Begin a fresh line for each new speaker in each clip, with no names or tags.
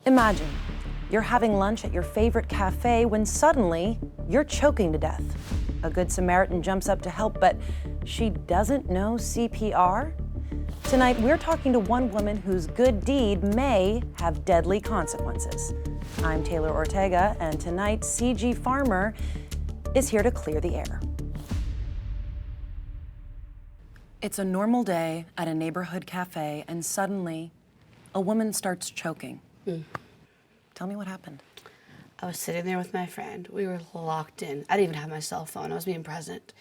Imagine, you're having lunch at your favorite cafe when suddenly you're choking to death. A good Samaritan jumps up to help, but she doesn't know CPR? Tonight, we're talking to one woman whose good deed may have deadly consequences. I'm Taylor Ortega, and tonight, Cigi Farmer is here to clear the air. It's a normal day at a neighborhood cafe, and suddenly, a woman starts choking. Tell me what happened.
I was sitting there with my friend. We were locked in. I didn't even have my cell phone. I was being present.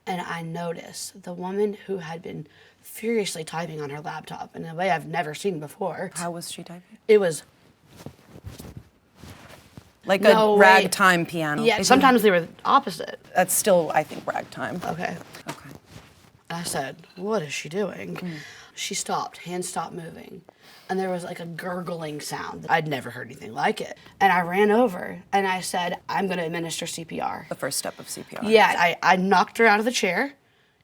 And I noticed the woman who had been furiously typing on her laptop in a way I've never seen before.
How was she typing?
It was...
Like a ragtime piano.
Yeah, sometimes they were opposite.
That's still, I think, ragtime.
Okay.
Okay.
And I said, what is she doing? She stopped, hands stopped moving. And there was like a gurgling sound. I'd never heard anything like it. And I ran over and I said, I'm gonna administer CPR.
The first step of CPR.
Yeah, I knocked her out of the chair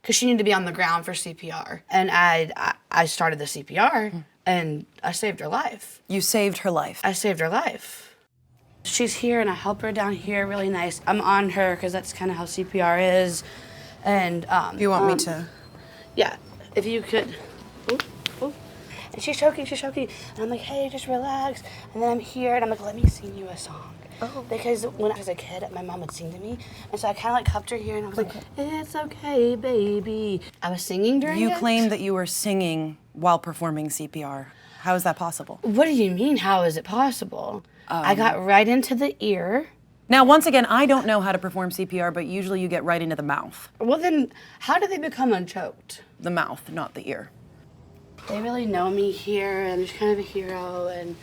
because she needed to be on the ground for CPR. And I started the CPR and I saved her life.
You saved her life.
I saved her life. She's here and I help her down here, really nice. I'm on her because that's kind of how CPR is. And
you want me to?
Yeah, if you could. Ooh, ooh. And she's choking. And I'm like, hey, just relax. And then I'm here and I'm like, let me sing you a song. Oh. Because when I was a kid, my mom would sing to me. And so I kind of like cupped her here and I was like, it's okay, baby. I was singing during it.
You claimed that you were singing while performing CPR. How is that possible?
What do you mean, how is it possible? I got right into the ear.
Now, once again, I don't know how to perform CPR, but usually you get right into the mouth.
Well then, how do they become unchoked?
The mouth, not the ear.
They really know me here, and I'm just kind of a hero, and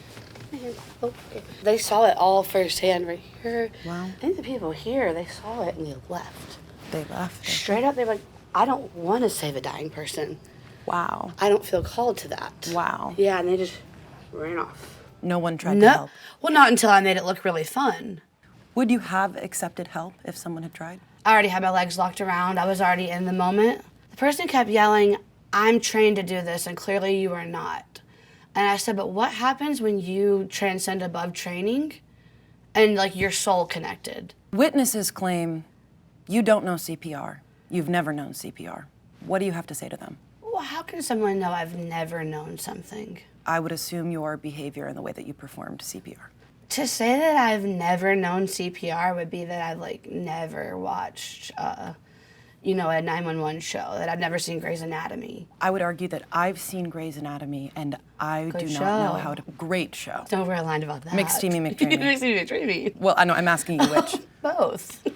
they saw it all firsthand right here.
Wow.
I think the people here, they saw it and they left.
They left?
Straight up, they were like, I don't want to save a dying person.
Wow.
I don't feel called to that.
Wow.
Yeah, and they just ran off.
No one tried to help?
Well, not until I made it look really fun.
Would you have accepted help if someone had tried?
I already had my legs locked around. I was already in the moment. The person kept yelling, I'm trained to do this, and clearly you are not. And I said, but what happens when you transcend above training and like your soul connected?
Witnesses claim you don't know CPR. You've never known CPR. What do you have to say to them?
Well, how can someone know I've never known something?
I would assume your behavior and the way that you performed CPR.
To say that I've never known CPR would be that I've like never watched, a 911 show, that I've never seen Grey's Anatomy.
I would argue that I've seen Grey's Anatomy and I do not know how to. Great show.
Don't we're aligned about that.
McSteamy McDreamy.
McSteamy McDreamy.
Well, I know, I'm asking you which.
Both.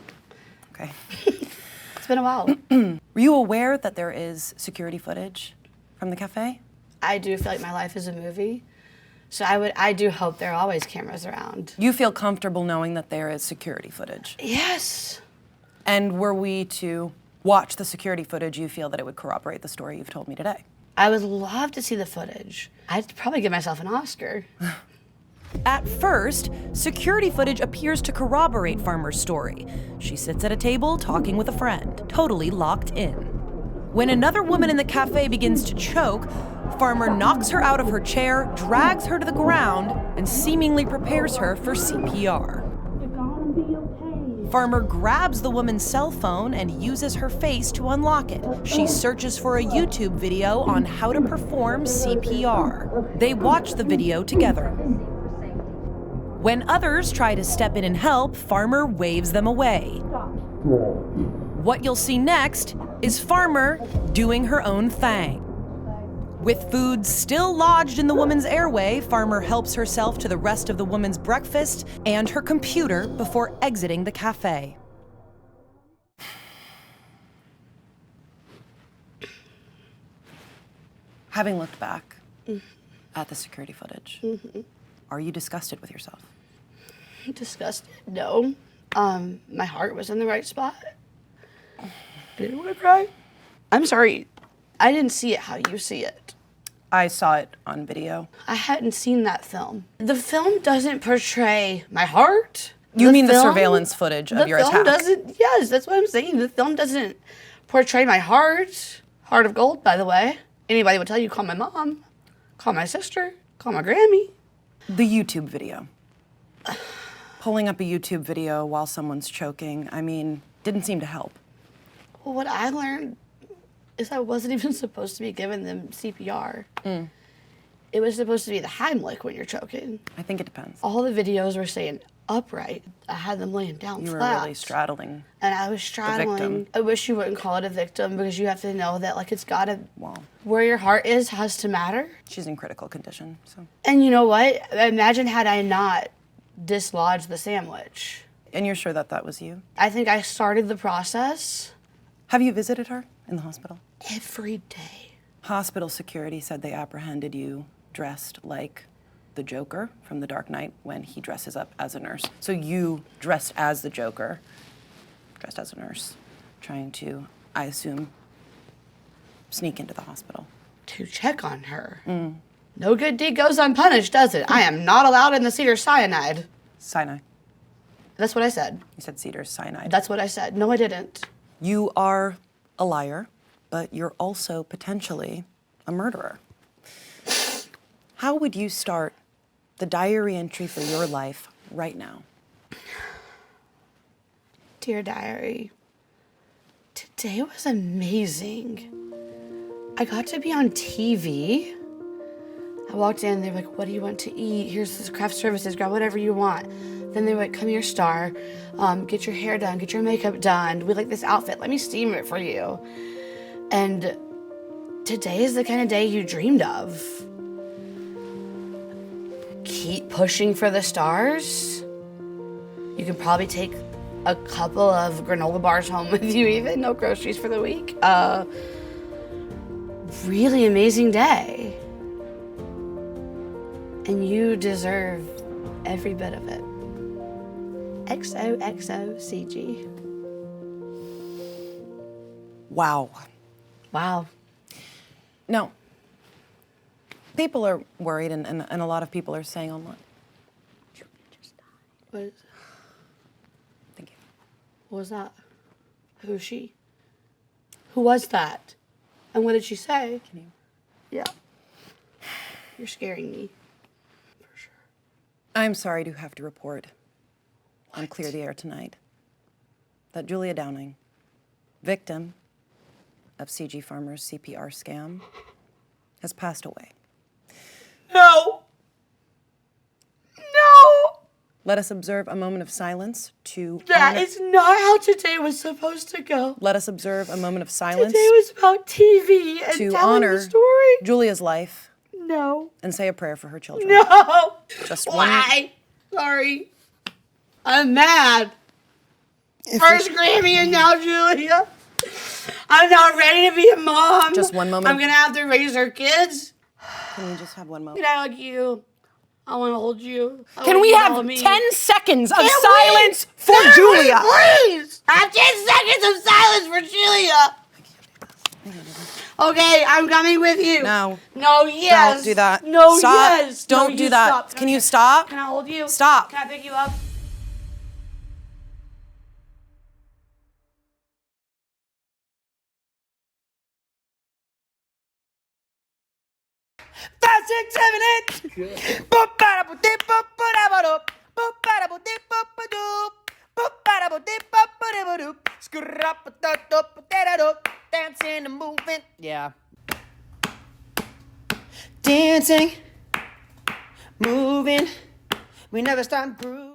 Okay.
It's been a while.
Were you aware that there is security footage from the cafe?
I do feel like my life is a movie. So I do hope there are always cameras around.
You feel comfortable knowing that there is security footage?
Yes.
And were we to watch the security footage, you feel that it would corroborate the story you've told me today?
I would love to see the footage. I'd probably give myself an Oscar.
At first, security footage appears to corroborate Farmer's story. She sits at a table talking with a friend, totally locked in. When another woman in the cafe begins to choke, Farmer knocks her out of her chair, drags her to the ground, and seemingly prepares her for CPR.
You're gonna be okay.
Farmer grabs the woman's cell phone and uses her face to unlock it. She searches for a YouTube video on how to perform CPR. They watch the video together. When others try to step in and help, Farmer waves them away. What you'll see next is Farmer doing her own thing. With food still lodged in the woman's airway, Farmer helps herself to the rest of the woman's breakfast and her computer before exiting the cafe.
Having looked back at the security footage, are you disgusted with yourself?
Disgusted? No. My heart was in the right spot. I didn't want to cry. I'm sorry. I didn't see it how you see it.
I saw it on video.
I hadn't seen that film. The film doesn't portray my heart.
You mean the surveillance footage of your attack?
The film doesn't, yes, that's what I'm saying. The film doesn't portray my heart. Heart of gold, by the way. Anybody would tell you, call my mom, call my sister, call my Grammy.
The YouTube video. Pulling up a YouTube video while someone's choking, I mean, didn't seem to help.
Well, what I learned is I wasn't even supposed to be giving them CPR. It was supposed to be the Heimlich when you're choking.
I think it depends.
All the videos were saying upright. I had them laying down
You were
flat.
really straddling.
And I was straddling.
victim.
I wish you wouldn't call it a victim because you have to know that, like, it's gotta,
Well,
where your heart is has to matter.
she's in critical condition, so.
And you know what? Imagine had I not dislodged the sandwich.
And you're sure that that was you?
I think I started the process
Have you visited her in the hospital?
every day.
Hospital security said they apprehended you dressed like the Joker from The Dark Knight when he dresses up as a nurse. So you dressed as the Joker, dressed as a nurse, trying to, I assume, sneak into the hospital.
To check on her. No good deed goes unpunished, does it? I am not allowed in the cedar cyanide.
Cyanide.
That's what I said.
You said cedar cyanide.
That's what I said. No, I didn't.
You are a liar, but you're also potentially a murderer. How would you start the diary entry for your life right now?
Dear diary, today was amazing. I got to be on TV. I walked in, they were like, what do you want to eat? Here's this craft services, grab whatever you want. Then they were like, come here, star, get your hair done, get your makeup done. We like this outfit, let me steam it for you. And today is the kind of day you dreamed of. Keep pushing for the stars. You can probably take a couple of granola bars home with you even, no groceries for the week. Really amazing day. And you deserve every bit of it. XOXO Cigi.
Wow.
Wow.
No. People are worried, and a lot of people are saying online.
What
Thank you.
was that? Who is she? Who was that? And what did she say?
Can you?
Yeah. You're scaring me. For sure.
I'm sorry to have to report on Clear the Air tonight that Julia Downing, victim of Cigi Farmer's CPR scam, has passed away.
No! No!
Let us observe a moment of silence to
That
honor-
is not how today was supposed to go.
Let us observe a moment of silence
Today was about TV and
to
telling
honor
the story.
Julia's life
No.
and say a prayer for her children.
No.
Just one.
Why? Sorry. I'm mad. First Grammy and now Julia. I'm not ready to be a mom.
Just one moment.
I'm gonna have to raise her kids.
Can we just have one moment?
Can I hug you? I want to hold you. I
Can
want
we
you to
have
hold me.
10 seconds of
Can we?
silence for
Can we,
Julia?
please? I have 10 seconds of silence for Julia. Okay, I'm coming with you.
No.
No, yes.
Don't do that.
No,
Stop.
yes.
Don't
No,
do
you
that.
stop.
Can you stop?
Can I hold you?
Stop.
Can I pick you up?
Five, 6, 7, 8. Dancing and moving. Yeah. Dancing, moving. We never stop improving.